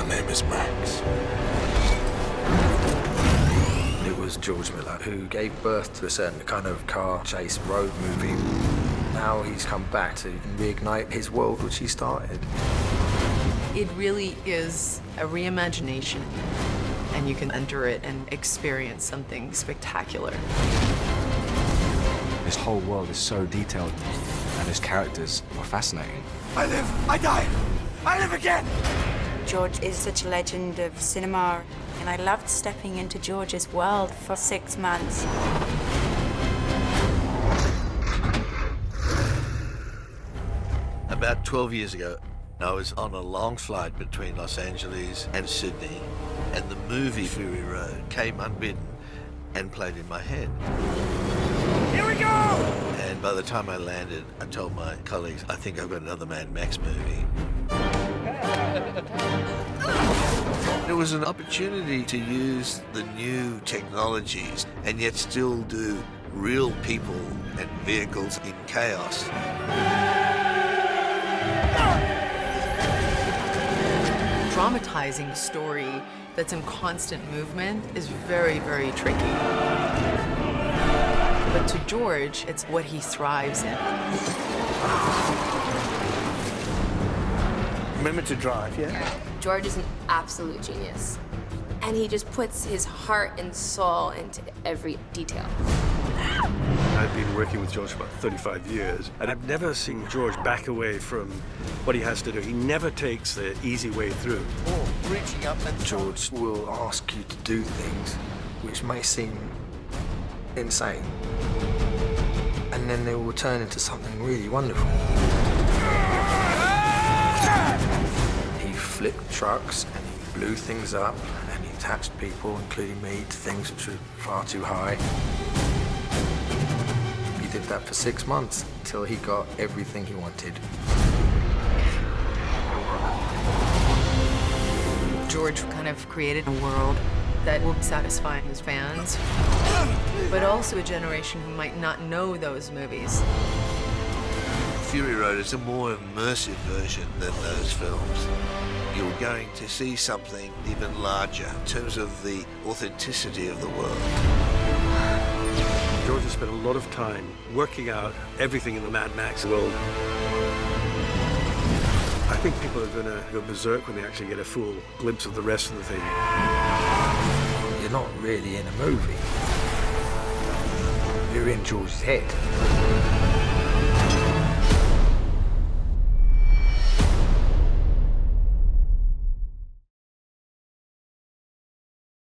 name is Max. It was George Miller who gave birth to a certain kind of car chase road movie. Now he's come back to reignite his world, which he started. It really is a reimagination, and you can enter it and experience something spectacular. This whole world is so detailed, and his characters are fascinating. I live, I die, I live again! George is such a legend of cinema, and I loved stepping into George's world for 6 months. About 12 years ago, I was on a long flight between Los Angeles and Sydney, and the movie Fury Road came unbidden and played in my head. Here we go! And by the time I landed, I told my colleagues, I think I've got another Mad Max movie. It was an opportunity to use the new technologies and yet still do real people and vehicles in chaos. Dramatizing a story that's in constant movement is very, very tricky. But to George, it's what he thrives in. Remember to drive, yeah? George is an absolute genius. And he just puts his heart and soul into every detail. I've been working with George for about 35 years, and I've never seen George back away from what he has to do. He never takes the easy way through. Oh, reaching up and George will ask you to do things which may seem insane, and then they will turn into something really wonderful. He flipped trucks and he blew things up and he attached people, including me, to things which were far too high. He did that for 6 months until he got everything he wanted. George kind of created a world that will satisfy his fans, but also a generation who might not know those movies. Fury Road is a more immersive version than those films. You're going to see something even larger in terms of the authenticity of the world. George has spent a lot of time working out everything in the Mad Max world. I think people are going to go berserk when they actually get a full glimpse of the rest of the thing. You're not really in a movie. You're in George's head.